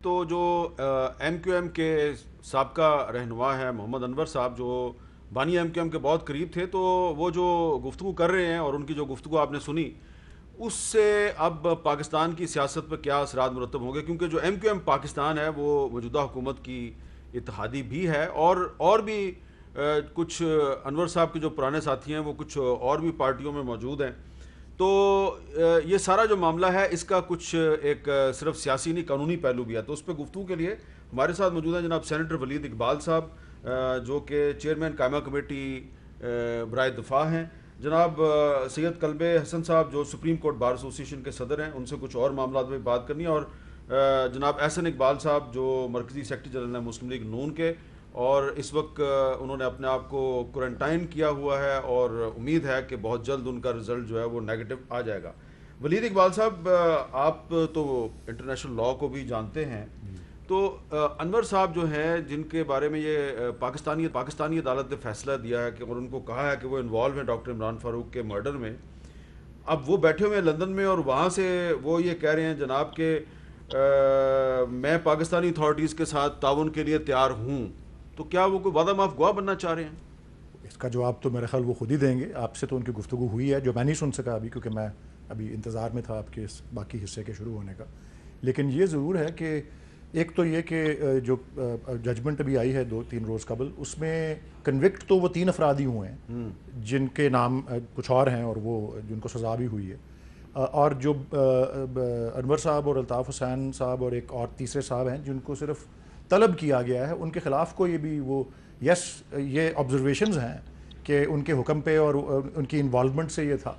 تو جو M Q M کے سابقہ رہنما ہے محمد انور صاحب، جو بانی ایم کیو ایم کے بہت قریب تھے، تو وہ جو گفتگو کر رہے ہیں اور ان کی جو گفتگو آپ نے سنی، اس سے اب پاکستان کی سیاست پر کیا اثرات مرتب ہوں گے؟ کیونکہ جو ایم کیو ایم پاکستان ہے وہ موجودہ حکومت کی اتحادی بھی ہے، اور بھی کچھ انور صاحب کے جو پرانے ساتھی ہیں وہ کچھ اور بھی پارٹیوں میں موجود ہیں. تو یہ سارا جو معاملہ ہے اس کا کچھ ایک صرف سیاسی نہیں، قانونی پہلو بھی ہے. تو اس پہ گفتگو کے لیے ہمارے ساتھ موجود ہیں جناب سینیٹر ولید اقبال صاحب، جو کہ چیئرمین قائمہ کمیٹی برائے دفاع ہیں، جناب سید قلب حسن صاحب جو سپریم کورٹ بار ایسوسیشن کے صدر ہیں، ان سے کچھ اور معاملات میں بات کرنی ہے، اور جناب احسن اقبال صاحب جو مرکزی سیکرٹری جنرل ہیں مسلم لیگ نون کے، اور اس وقت انہوں نے اپنے آپ کو کوارنٹائن کیا ہوا ہے اور امید ہے کہ بہت جلد ان کا رزلٹ جو ہے وہ نیگیٹو آ جائے گا. ولید اقبال صاحب، آپ تو انٹرنیشنل لاء کو بھی جانتے ہیں، تو انور صاحب جو ہیں جن کے بارے میں یہ پاکستانی عدالت نے فیصلہ دیا ہے کہ اور ان کو کہا ہے کہ وہ انوالو ہیں ڈاکٹر عمران فاروق کے مرڈر میں، اب وہ بیٹھے ہوئے ہیں لندن میں اور وہاں سے وہ یہ کہہ رہے ہیں جناب کہ میں پاکستانی اتھارٹیز کے ساتھ تعاون کے لیے تیار ہوں. تو کیا وہ کوئی وعدہ معاف گواہ بننا چاہ رہے ہیں؟ اس کا جواب تو میرے خیال وہ خود ہی دیں گے. آپ سے تو ان کی گفتگو ہوئی ہے جو میں نہیں سن سکا ابھی، کیونکہ میں ابھی انتظار میں تھا آپ کے اس باقی حصے کے شروع ہونے کا. لیکن یہ ضرور ہے کہ ایک تو یہ کہ جو ججمنٹ ابھی آئی ہے 2-3 روز قبل، اس میں کنوکٹ تو وہ 3 افراد ہی ہوئے ہیں جن کے نام کچھ اور ہیں اور وہ جن کو سزا بھی ہوئی ہے. اور جو انور صاحب اور الطاف حسین صاحب اور ایک اور تیسرے صاحب ہیں جن کو صرف طلب کیا گیا ہے، ان کے خلاف کو یہ بھی وہ یہ آبزرویشنز ہیں کہ ان کے حکم پہ اور ان کی انوالومنٹ سے یہ تھا،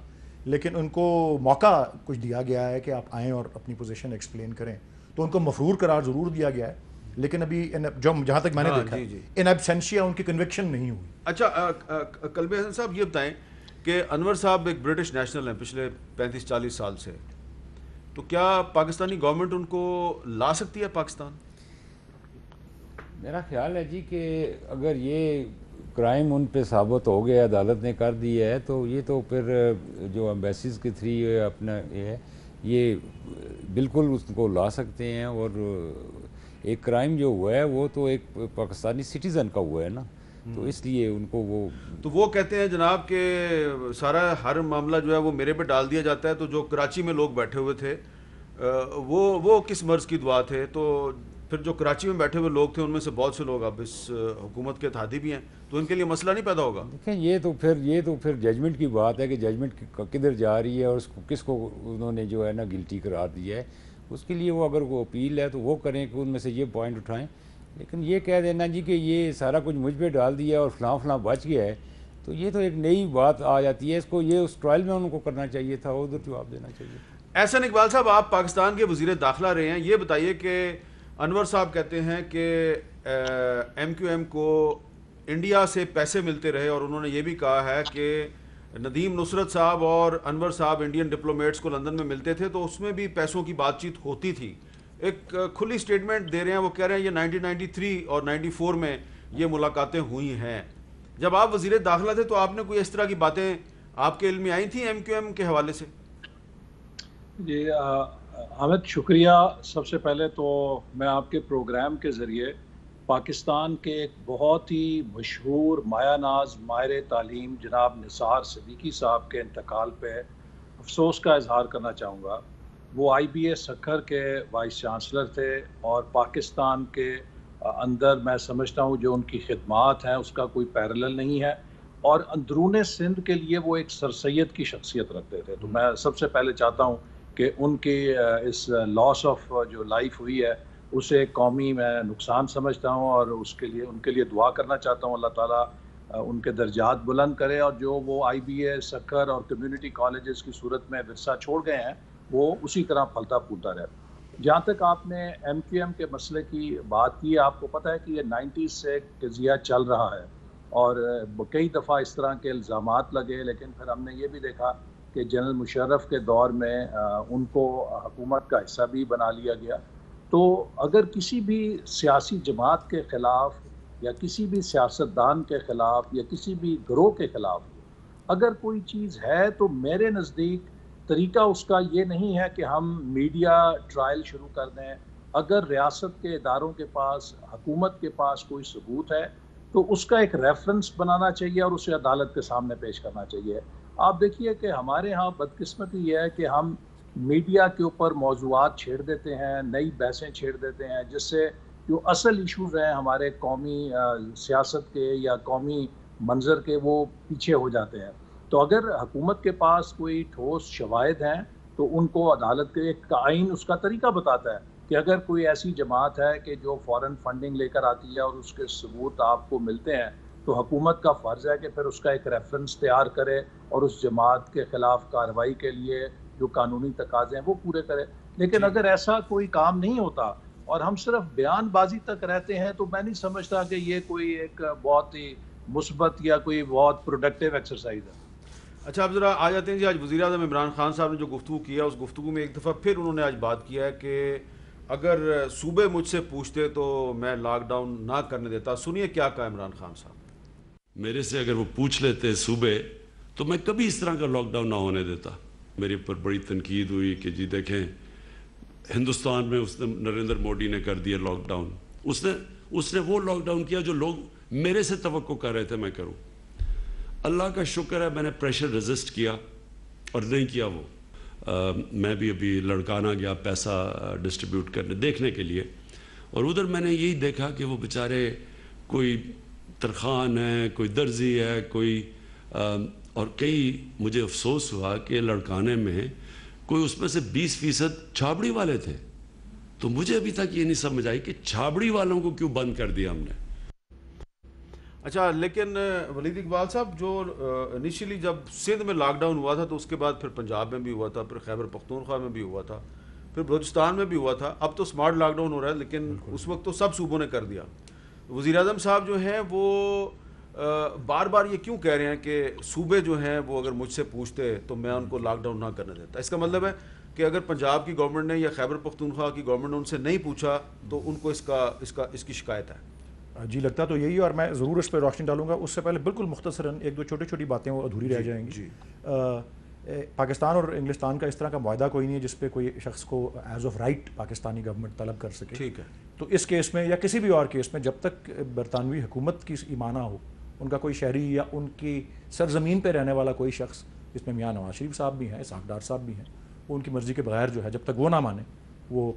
لیکن ان کو موقع کچھ دیا گیا ہے کہ آپ آئیں اور اپنی پوزیشن ایکسپلین کریں. تو ان کو مفرور قرار ضرور دیا گیا ہے، لیکن ابھی جہاں تک میں نے دیکھا ان ایبسینشیا ان کی کنوکشن نہیں ہوئی. اچھا قلب حسن صاحب، یہ بتائیں کہ انور صاحب ایک برٹش نیشنل ہیں پچھلے 35-40 سال سے، تو کیا پاکستانی گورنمنٹ ان کو لا سکتی ہے پاکستان؟ میرا خیال ہے جی کہ اگر یہ کرائم ان پہ ثابت ہو گیا، عدالت نے کر دی ہے، تو یہ تو پھر جو ایمبیسیز کے تھری اپنا یہ بالکل اس کو لا سکتے ہیں. اور ایک کرائم جو ہوا ہے وہ تو ایک پاکستانی سٹیزن کا ہوا ہے نا، تو اس لیے ان کو وہ کہتے ہیں جناب کہ سارا ہر معاملہ جو ہے وہ میرے پہ ڈال دیا جاتا ہے. تو جو کراچی میں لوگ بیٹھے ہوئے تھے وہ کس مرض کی دعا تھے؟ تو پھر جو کراچی میں بیٹھے ہوئے لوگ تھے ان میں سے بہت سے لوگ اب اس حکومت کے اتحادی بھی ہیں، تو ان کے لیے مسئلہ نہیں پیدا ہوگا؟ دیکھیں یہ تو پھر ججمنٹ کی بات ہے کہ ججمنٹ کدھر جا رہی ہے اور کس کو انہوں نے جو ہے نا گلٹی قرار دیا ہے. اس کے لیے وہ اگر وہ اپیل ہے تو وہ کریں کہ ان میں سے یہ پوائنٹ اٹھائیں. لیکن یہ کہہ دینا جی کہ یہ سارا کچھ مجھ پہ ڈال دیا اور فلاں بچ گیا ہے، تو یہ تو ایک نئی بات آ جاتی ہے. اس کو یہ اس ٹرائل میں ان کو کرنا چاہیے تھا، ادھر جواب دینا چاہیے. احسن اقبال صاحب، آپ پاکستان کے وزیر داخلہ رہے ہیں، یہ بتائیے کہ انور صاحب کہتے ہیں کہ ایم کیو ایم کو انڈیا سے پیسے ملتے رہے، اور انہوں نے یہ بھی کہا ہے کہ ندیم نصرت صاحب اور انور صاحب انڈین ڈپلومیٹس کو لندن میں ملتے تھے تو اس میں بھی پیسوں کی بات چیت ہوتی تھی. ایک کھلی سٹیٹمنٹ دے رہے ہیں، وہ کہہ رہے ہیں یہ 1993 اور 94 میں یہ ملاقاتیں ہوئی ہیں. جب آپ وزیر داخلہ تھے تو آپ نے کوئی اس طرح کی باتیں آپ کے علم میں آئی تھیں ایم کیو ایم کے حوالے سے؟ جی حامد، شکریہ. سب سے پہلے تو میں آپ کے پروگرام کے ذریعے پاکستان کے ایک بہت ہی مشہور مایہ ناز ماہر تعلیم جناب نثار صدیقی صاحب کے انتقال پہ افسوس کا اظہار کرنا چاہوں گا. وہ آئی بی اے سکھر کے وائس چانسلر تھے، اور پاکستان کے اندر میں سمجھتا ہوں جو ان کی خدمات ہیں اس کا کوئی پیرلل نہیں ہے، اور اندرون سندھ کے لیے وہ ایک سرسید کی شخصیت رکھتے تھے. تو میں سب سے پہلے چاہتا ہوں کہ ان کی اس لاس آف جو لائف ہوئی ہے اسے قومی میں نقصان سمجھتا ہوں، اور ان کے لیے دعا کرنا چاہتا ہوں اللہ تعالیٰ ان کے درجات بلند کرے، اور جو وہ آئی بی اے سکھر اور کمیونٹی کالجز کی صورت میں ورثہ چھوڑ گئے ہیں وہ اسی طرح پھلتا پھولتا رہے. جہاں تک آپ نے ایم کیو ایم کے مسئلے کی بات کی، آپ کو پتہ ہے کہ یہ 90s سے ایک قضیہ چل رہا ہے، اور کئی دفعہ اس طرح کے الزامات لگے، لیکن پھر ہم نے یہ بھی دیکھا کہ جنرل مشرف کے دور میں ان کو حکومت کا حصہ بھی بنا لیا گیا. تو اگر کسی بھی سیاسی جماعت کے خلاف یا کسی بھی سیاستدان کے خلاف یا کسی بھی گروہ کے خلاف اگر کوئی چیز ہے، تو میرے نزدیک طریقہ اس کا یہ نہیں ہے کہ ہم میڈیا ٹرائل شروع کر دیں، اگر ریاست کے اداروں کے پاس، حکومت کے پاس کوئی ثبوت ہے تو اس کا ایک ریفرنس بنانا چاہیے اور اسے عدالت کے سامنے پیش کرنا چاہیے. آپ دیکھیے کہ ہمارے ہاں بدقسمتی یہ ہے کہ ہم میڈیا کے اوپر موضوعات چھیڑ دیتے ہیں، نئی بحثیں چھیڑ دیتے ہیں، جس سے جو اصل ایشوز ہیں ہمارے قومی سیاست کے یا قومی منظر کے، وہ پیچھے ہو جاتے ہیں. تو اگر حکومت کے پاس کوئی ٹھوس شواہد ہیں تو ان کو عدالت کے ایک آئین اس کا طریقہ بتاتا ہے کہ اگر کوئی ایسی جماعت ہے کہ جو فورن فنڈنگ لے کر آتی ہے اور اس کے ثبوت آپ کو ملتے ہیں، تو حکومت کا فرض ہے کہ پھر اس کا ایک ریفرنس تیار کرے اور اس جماعت کے خلاف کارروائی کے لیے جو قانونی تقاضے ہیں وہ پورے کرے. لیکن اگر ایسا کوئی کام نہیں ہوتا اور ہم صرف بیان بازی تک رہتے ہیں تو میں نہیں سمجھتا کہ یہ کوئی ایک بہت ہی مثبت یا کوئی بہت پروڈکٹیو ایکسرسائز ہے. اچھا اب ذرا آ جاتے ہیں جی. آج وزیر اعظم عمران خان صاحب نے جو گفتگو کیا، اس گفتگو میں ایک دفعہ پھر انہوں نے آج بات کیا ہے کہ اگر صوبے مجھ سے پوچھتے تو میں لاک ڈاؤن نہ کرنے دیتا. سنیے کیا کہا عمران خان صاحب. میرے سے اگر وہ پوچھ لیتے صوبے تو میں کبھی اس طرح کا لاک ڈاؤن نہ ہونے دیتا. میرے اوپر بڑی تنقید ہوئی کہ جی دیکھیں ہندوستان میں اس نے نریندر موڈی نے کر دیا لاک ڈاؤن. اس نے وہ لاک ڈاؤن کیا جو لوگ میرے سے توقع کر رہے تھے میں کروں. اللہ کا شکر ہے میں نے پریشر ریزسٹ کیا اور نہیں کیا وہ. میں بھی ابھی لڑکانہ گیا پیسہ ڈسٹریبیوٹ کرنے دیکھنے کے لیے، اور ادھر میں نے یہی دیکھا کہ وہ بیچارے کوئی ترخان ہے، کوئی درزی ہے، کوئی اور کئی مجھے افسوس ہوا کہ لڑکانے میں کوئی اس میں سے 20% چھابڑی والے تھے. تو مجھے ابھی تک یہ نہیں سمجھ آئی کہ چھابڑی والوں کو کیوں بند کر دیا ہم نے. اچھا لیکن ولید اقبال صاحب، جو انیشلی جب سندھ میں لاک ڈاؤن ہوا تھا تو اس کے بعد پھر پنجاب میں بھی ہوا تھا، پھر خیبر پختونخوا میں بھی ہوا تھا، پھر بلوچستان میں بھی ہوا تھا. اب تو سمارٹ لاک ڈاؤن ہو رہا ہے، لیکن اس وقت تو سب صوبوں نے کر دیا. وزیر اعظم صاحب جو ہیں وہ بار بار یہ کیوں کہہ رہے ہیں کہ صوبے جو ہیں وہ اگر مجھ سے پوچھتے تو میں ان کو لاک ڈاؤن نہ کرنے دیتا. اس کا مطلب ہے کہ اگر پنجاب کی گورنمنٹ نے یا خیبر پختونخوا کی گورنمنٹ نے ان سے نہیں پوچھا تو ان کو اس کی شکایت ہے. جی لگتا تو یہی، اور میں ضرور اس پہ روشنی ڈالوں گا. اس سے پہلے بالکل مختصراً ایک دو چھوٹی باتیں وہ ادھوری رہ جائیں گی. پاکستان اور انگلستان کا اس طرح کا معاہدہ کوئی نہیں ہے جس پہ کوئی شخص کو as of right Pakistani government طلب کر سکے. ٹھیک ہے. تو اس کیس میں یا کسی بھی اور کیس میں جب تک برطانوی حکومت کی ایمانہ ہو، ان کا کوئی شہری یا ان کی سرزمین پہ رہنے والا کوئی شخص، جس میں میاں نواز شریف صاحب بھی ہیں، اسحاق ڈار صاحب بھی ہیں، وہ ان کی مرضی کے بغیر جو ہے جب تک وہ نہ مانے وہ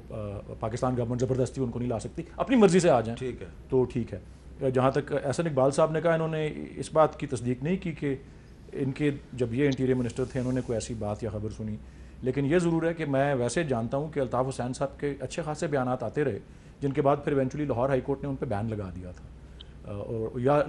پاکستان گورنمنٹ زبردستی ان کو نہیں لا سکتی. اپنی مرضی سے آ جائیں ٹھیک ہے تو ٹھیک ہے. جہاں تک احسن اقبال صاحب نے کہا، انہوں نے اس بات کی تصدیق نہیں کی کہ ان کے جب یہ انٹیریئر منسٹر تھے انہوں نے کوئی ایسی بات یا خبر سنی. لیکن یہ ضرور ہے کہ میں ویسے جانتا ہوں کہ الطاف حسین صاحب کے اچھے خاصے بیانات آتے رہے جن کے بعد پھر ایونچولی لاہور ہائی کورٹ نے ان پہ بین لگا دیا تھا. اور یا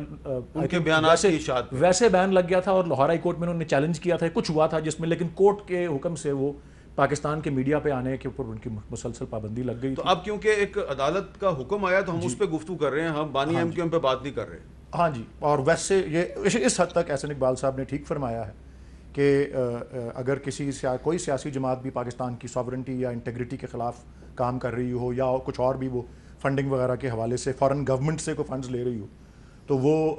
ان کے بیانات کی اشاعت ویسے بین لگ گیا تھا اور لاہور ہائی کورٹ میں انہوں نے چیلنج کیا تھا، کچھ ہوا تھا جس میں، لیکن کورٹ کے حکم سے وہ پاکستان کے میڈیا پہ آنے کے اوپر ان کی مسلسل پابندی لگ گئی. تو اب کیونکہ ایک عدالت کا حکم آیا تو ہم اس پہ گفتگو کر رہے ہیں، ہم بانی ایم کیو ایم پہ بات نہیں کر رہے. ہاں جی. اور ویسے یہ اس حد تک احسن اقبال صاحب نے ٹھیک فرمایا ہے کہ اگر کوئی سیاسی جماعت بھی پاکستان کی ساورنٹی یا انٹیگریٹی کے خلاف کام کر رہی ہو یا کچھ اور بھی وہ فنڈنگ وغیرہ کے حوالے سے فارن گورنمنٹ سے کوئی فنڈز لے رہی ہو تو وہ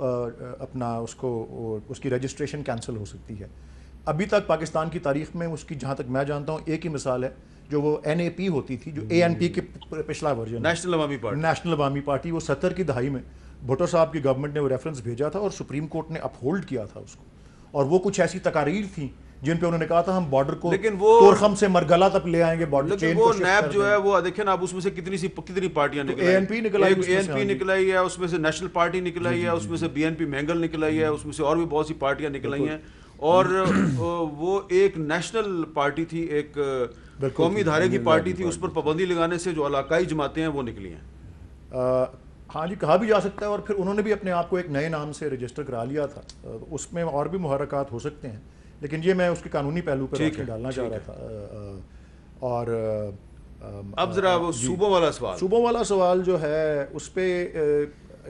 اپنا اس کی رجسٹریشن کینسل ہو سکتی ہے. ابھی تک پاکستان کی تاریخ میں اس کی جہاں تک میں جانتا ہوں ایک ہی مثال ہے جو وہ NAP ہوتی تھی، جو ANP کے پچھلا ورژن، نیشنل عوامی پارٹی. وہ 70 کی دہائی میں بھٹو صاحب کی گورنمنٹ نے وہ ریفرنس بھیجا تھا اور سپریم کورٹ نے اپ ہولڈ کیا تھا اس کو. اور وہ کچھ ایسی تقاریر تھیں جن پہ انہوں نے کہا تھا ہم بارڈر کو تورخم سے مرگلہ تک لے آئیں گے، بارڈر چین کو. وہ نیب جو ہے وہ دیکھیں نا، اب اس میں سے کتنی پارٹیاں نکل آئی. ANP نکل آئی ہے، اس میں سے نیشنل پارٹی نقل آئی ہے، اس میں سے BNP مینگل نکل آئی ہے، اس میں سے اور بھی بہت سی پارٹیاں نکل آئی ہیں. اور وہ ایک نیشنل پارٹی تھی، ایک قومی دھارے کی پارٹی تھی، اس پر پابندی لگانے سے جو علاقائی جماعتیں ہیں وہ نکلی ہیں. ہاں جی کہا بھی جا سکتا ہے. اور پھر انہوں نے بھی اپنے آپ کو ایک نئے نام سے رجسٹر کرا لیا تھا. اس میں اور بھی محرکات ہو سکتے ہیں، لیکن یہ میں اس کے قانونی پہلو پہ روشنی ڈالنا چاہ رہا تھا. اور اب ذرا وہ صوبوں والا سوال جو ہے اس پہ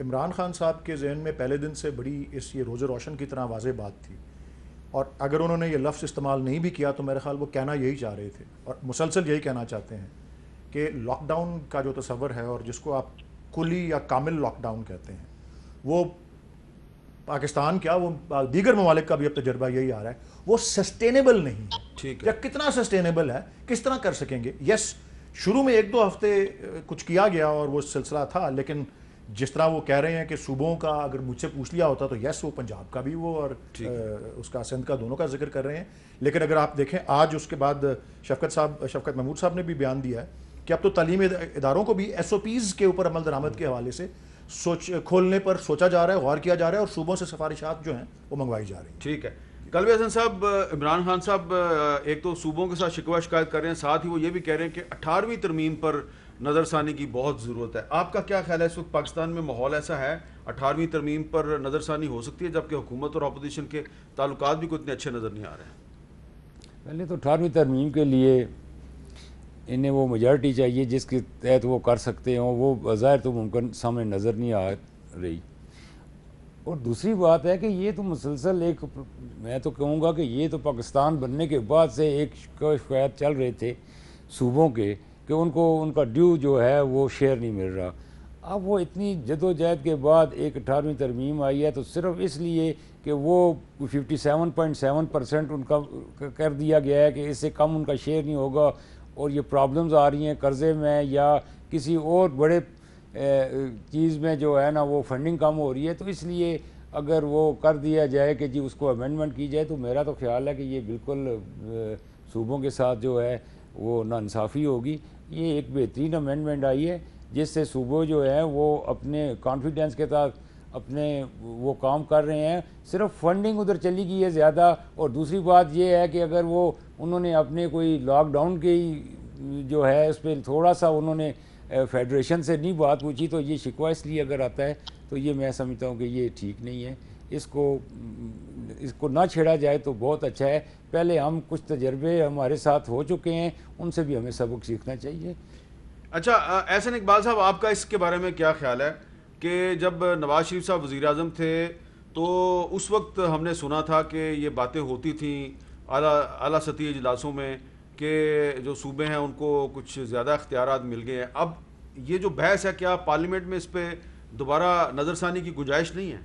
عمران خان صاحب کے ذہن میں پہلے دن سے بڑی یہ روز روشن کی طرح واضح بات تھی. اور اگر انہوں نے یہ لفظ استعمال نہیں بھی کیا تو میرے خیال وہ کہنا یہی چاہ رہے تھے اور مسلسل یہی کہنا چاہتے ہیں کہ لاک ڈاؤن کا جو تصور ہے اور جس کو آپ کلی یا کامل لاک ڈاؤن کہتے ہیں، وہ پاکستان کیا وہ دیگر ممالک کا بھی اب تجربہ یہی آ رہا ہے، وہ سسٹینیبل نہیں ہے. یا کتنا سسٹینیبل ہے، کس طرح کر سکیں گے. یس شروع میں 1-2 ہفتے کچھ کیا گیا اور وہ سلسلہ تھا، لیکن جس طرح وہ کہہ رہے ہیں کہ صوبوں کا اگر مجھ سے پوچھ لیا ہوتا تو یس وہ پنجاب کا بھی وہ اور اس کا سندھ کا دونوں کا ذکر کر رہے ہیں. لیکن اگر آپ دیکھیں آج اس کے بعد شفقت محمود صاحب نے بھی بیان دیا ہے کہ اب تو تعلیمی اداروں کو بھی ایس او پیز کے اوپر عمل درآمد کے حوالے سے کھولنے پر سوچا جا رہا ہے، غور کیا جا رہا ہے، اور صوبوں سے سفارشات جو ہیں وہ منگوائی جا رہی ہیں. ٹھیک ہے. قلبی حسن صاحب، عمران خان صاحب ایک تو صوبوں کے ساتھ شکوہ شکایت کر رہے ہیں، ساتھ ہی وہ یہ بھی کہہ رہے ہیں کہ 18ویں ترمیم پر نظر ثانی کی بہت ضرورت ہے. آپ کا کیا خیال ہے، اس وقت پاکستان میں ماحول ایسا ہے 18ویں ترمیم پر نظر ثانی ہو سکتی ہے، جبکہ حکومت اور اپوزیشن کے تعلقات بھی کوئی اتنے اچھے نظر نہیں آ رہے ہیں؟ پہلے تو 18ویں ترمیم کے لیے انہیں وہ میجارٹی چاہیے جس کے تحت وہ کر سکتے ہوں، وہ بظاہر تو ممکن سامنے نظر نہیں آ رہی. اور دوسری بات ہے کہ یہ تو مسلسل ایک، میں تو کہوں گا کہ یہ تو پاکستان بننے کے بعد سے ایک شکایت چل رہے تھے صوبوں کے کہ ان کو ان کا ڈیو جو ہے وہ شیئر نہیں مل رہا. اب وہ اتنی جدوجہد کے بعد ایک 18ویں ترمیم آئی ہے تو صرف اس لیے کہ وہ 57.7% ان کا کر دیا گیا ہے کہ اس سے کم ان کا شیئر نہیں ہوگا، اور یہ پرابلمز آ رہی ہیں قرضے میں یا کسی اور بڑے چیز میں جو ہے نا وہ فنڈنگ کم ہو رہی ہے، تو اس لیے اگر وہ کر دیا جائے کہ جی اس کو امینڈمنٹ کی جائے، تو میرا تو خیال ہے کہ یہ بالکل صوبوں کے ساتھ جو ہے وہ ناانصافی ہوگی. یہ ایک بہترین امینڈمنٹ آئی ہے جس سے صوبوں جو ہیں وہ اپنے کانفیڈنس کے ساتھ اپنے وہ کام کر رہے ہیں. صرف فنڈنگ ادھر چلی گئی ہے زیادہ. اور دوسری بات یہ ہے کہ اگر وہ انہوں نے اپنے کوئی لاک ڈاؤن کی جو ہے اس پہ تھوڑا سا انہوں نے فیڈریشن سے نہیں بات پوچھی، تو یہ شکوہ اس لیے اگر آتا ہے تو یہ میں سمجھتا ہوں کہ یہ ٹھیک نہیں ہے. اس کو نہ چھیڑا جائے تو بہت اچھا ہے. پہلے ہم کچھ تجربے ہمارے ساتھ ہو چکے ہیں، ان سے بھی ہمیں سبق سیکھنا چاہیے. اچھا احسن اقبال صاحب، آپ کا اس کے بارے میں کیا خیال ہے کہ جب نواز شریف صاحب وزیر اعظم تھے تو اس وقت ہم نے سنا تھا کہ یہ باتیں ہوتی تھیں اعلیٰ سطحی اجلاسوں میں کہ جو صوبے ہیں ان کو کچھ زیادہ اختیارات مل گئے ہیں. اب یہ جو بحث ہے، کیا پارلیمنٹ میں اس پہ دوبارہ نظر ثانی کی گنجائش نہیں ہے؟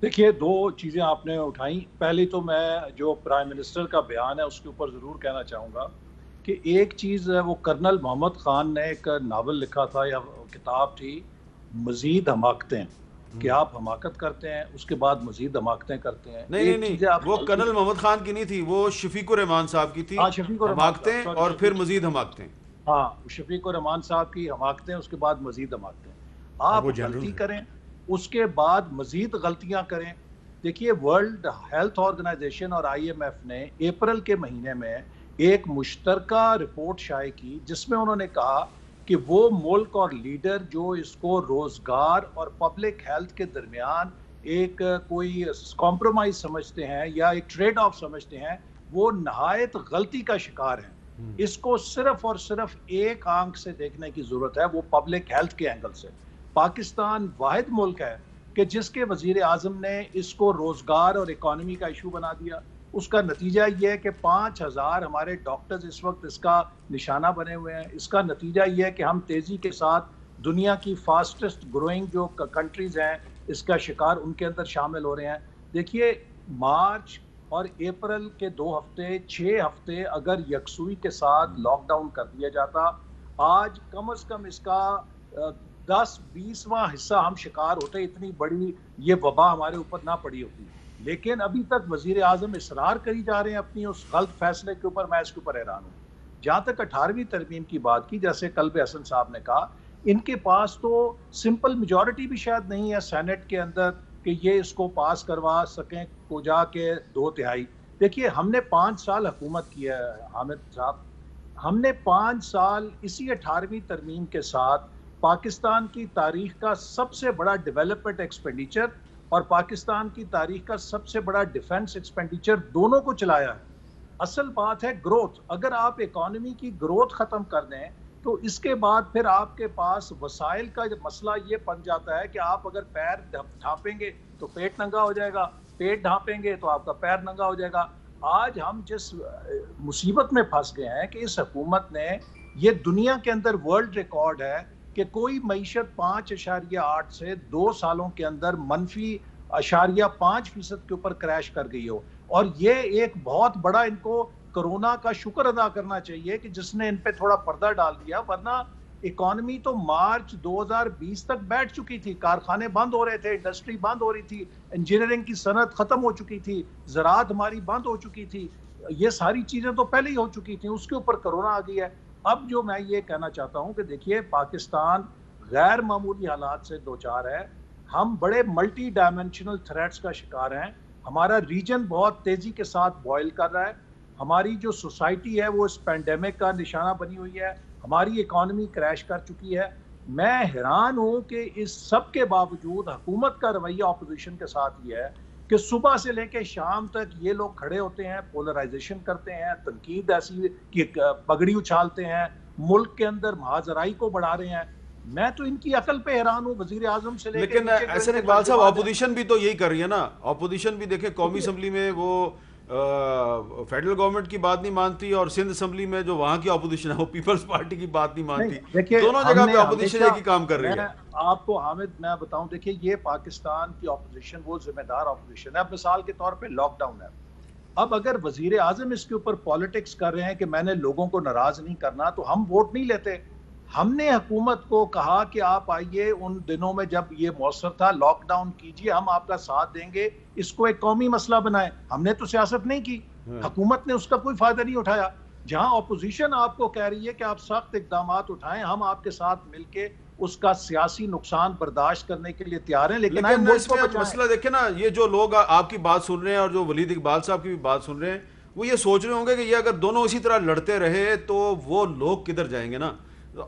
دیکھیے، 2 چیزیں آپ نے اٹھائیں. پہلی تو میں جو پرائم منسٹر کا بیان ہے اس کے اوپر ضرور کہنا چاہوں گا کہ ایک چیز ہے، وہ کرنل محمد خان نے ایک ناول لکھا تھا یا کتاب تھی، مزید حماقتیں، کہ آپ حماقت کرتے ہیں اس کے بعد مزید حماقتیں کرتے ہیں. نہیں، وہ کرنل محمد خان کی نہیں تھی، وہ شفیق الرحمان صاحب کی تھی. حماقتیں اور پھر مزید حماقتیں. ہاں، شفیق الرحمان صاحب کی حماقتیں، اس کے بعد مزید حماقتیں. آپ غلطی کریں اس کے بعد مزید غلطیاں کریں. دیکھیے، ورلڈ ہیلتھ آرگنائزیشن اور IMF نے اپریل کے مہینے میں ایک مشترکہ رپورٹ شائع کی جس میں انہوں نے کہا کہ وہ ملک اور لیڈر جو اس کو روزگار اور پبلک ہیلتھ کے درمیان ایک کوئی کمپرومائز سمجھتے ہیں یا ایک ٹریڈ آف سمجھتے ہیں، وہ نہایت غلطی کا شکار ہیں. اس کو صرف اور صرف ایک آنکھ سے دیکھنے کی ضرورت ہے، وہ پبلک ہیلتھ کے اینگل سے. پاکستان واحد ملک ہے کہ جس کے وزیر اعظم نے اس کو روزگار اور اکانومی کا ایشو بنا دیا. اس کا نتیجہ یہ ہے کہ 5000 ہمارے ڈاکٹرز اس وقت اس کا نشانہ بنے ہوئے ہیں. اس کا نتیجہ یہ ہے کہ ہم تیزی کے ساتھ دنیا کی فاسٹسٹ گروئنگ جو کنٹریز ہیں اس کا شکار ان کے اندر شامل ہو رہے ہیں. دیکھیے، مارچ اور اپریل کے 2 ہفتے 6 ہفتے اگر یکسوئی کے ساتھ لاک ڈاؤن کر دیا جاتا، آج کم از کم اس کا 10-20واں حصہ ہم شکار ہوتے، اتنی بڑی یہ وبا ہمارے اوپر نہ پڑی ہوتی. لیکن ابھی تک وزیر اعظم اصرار کری جا رہے ہیں اپنی اس غلط فیصلے کے اوپر. میں اس کے اوپر حیران ہوں. جہاں تک 18ویں ترمیم کی بات کی، جیسے قلب حسن صاحب نے کہا، ان کے پاس تو سمپل میجورٹی بھی شاید نہیں ہے سینٹ کے اندر کہ یہ اس کو پاس کروا سکیں کو جا کے 2/3. دیکھیے، ہم نے 5 سال حکومت کی ہے حامد صاحب. ہم نے 5 سال اسی 18ویں ترمیم کے ساتھ پاکستان کی تاریخ کا سب سے بڑا ڈیولپمنٹ ایکسپینڈیچر اور پاکستان کی تاریخ کا سب سے بڑا ڈیفنس ایکسپینڈیچر دونوں کو چلایا ہے. اصل بات ہے گروتھ. اگر آپ اکانومی کی گروتھ ختم کر دیں تو اس کے بعد پھر آپ کے پاس وسائل کا مسئلہ یہ بن جاتا ہے کہ آپ اگر پیر ڈھانپیں گے تو پیٹ ننگا ہو جائے گا، پیٹ ڈھانپیں گے تو آپ کا پیر ننگا ہو جائے گا. آج ہم جس مصیبت میں پھنس گئے ہیں کہ اس حکومت نے، یہ دنیا کے اندر ورلڈ ریکارڈ ہے کہ کوئی معیشت 5.8 سے 2 سالوں کے اندر -0.5% کے اوپر کریش کر گئی ہو. اور یہ ایک بہت بڑا ان کو کرونا کا شکر ادا کرنا چاہیے کہ جس نے ان پہ تھوڑا پردہ ڈال دیا، ورنہ اکانومی تو مارچ 2020 تک بیٹھ چکی تھی، کارخانے بند ہو رہے تھے، انڈسٹری بند ہو رہی تھی، انجینئرنگ کی صنعت ختم ہو چکی تھی، زراعت ہماری بند ہو چکی تھی، یہ ساری چیزیں تو پہلے ہی ہو چکی تھیں، اس کے اوپر کرونا آ گئی ہے۔ اب جو میں یہ کہنا چاہتا ہوں کہ دیکھیے پاکستان غیر معمولی حالات سے دوچار ہے، ہم بڑے ملٹی ڈائمینشنل تھریٹس کا شکار ہیں، ہمارا ریجن بہت تیزی کے ساتھ بوائل کر رہا ہے، ہماری جو سوسائٹی ہے وہ اس پینڈیمک کا نشانہ بنی ہوئی ہے، ہماری اکانومی کریش کر چکی ہے۔ میں حیران ہوں کہ اس سب کے باوجود حکومت کا رویہ اپوزیشن کے ساتھ یہ ہے کہ صبح سے لے کے شام تک یہ لوگ کھڑے ہوتے ہیں، پولرائزیشن کرتے ہیں، تنقید ایسی کہ پگڑی اچھالتے ہیں، ملک کے اندر محاذرائی کو بڑھا رہے ہیں۔ میں تو ان کی عقل پہ حیران ہوں، وزیر اعظم سے لے کے لیکن احسن اقبال صاحب اپوزیشن بھی تو یہی کر رہی ہے نا، اپوزیشن بھی دیکھیں قومی اسمبلی میں وہ فیڈرل گورنمنٹ کی بات نہیں مانتی، اور سندھ اسمبلی میں جو وہاں کی اپوزیشن ہے وہ پیپلز پارٹی کی بات نہیں مانتی، دونوں جگہ پہ اپوزیشن ایک ہی کام کر رہی ہے۔ آپ کو حامد میں بتاؤں، دیکھیں یہ پاکستان کی اپوزیشن وہ ذمہ دار اپوزیشن ہے۔ اب مثال کے طور پہ لاک ڈاؤن ہے، اب اگر وزیر اعظم اس کے اوپر پالیٹکس کر رہے ہیں کہ میں نے لوگوں کو ناراض نہیں کرنا، تو ہم ووٹ نہیں لیتے۔ ہم نے حکومت کو کہا کہ آپ آئیے، ان دنوں میں جب یہ مؤثر تھا لاک ڈاؤن کیجئے، ہم آپ کا ساتھ دیں گے، اس کو ایک قومی مسئلہ بنائیں۔ ہم نے تو سیاست نہیں کی، حکومت نے اس کا کوئی فائدہ نہیں اٹھایا۔ جہاں اپوزیشن آپ کو کہہ رہی ہے کہ آپ سخت اقدامات اٹھائیں، ہم آپ کے ساتھ مل کے اس کا سیاسی نقصان برداشت کرنے کے لیے تیار ہیں، لیکن اس میں مسئلہ دیکھیں نا، یہ جو لوگ آپ کی بات سن رہے ہیں اور جو ولید اقبال صاحب کی بھی بات سن رہے ہیں، وہ یہ سوچ رہے ہوں گے کہ یہ اگر دونوں اسی طرح لڑتے رہے تو وہ لوگ کدھر جائیں گے نا۔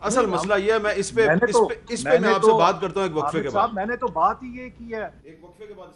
اصل مسئلہ یہ ہے، میں اس پہ میں آپ سے بات کرتا ہوں ایک وقفے کے بعد۔ میں نے تو بات ہی یہ کی ہے۔ ایک وقفے کے بعد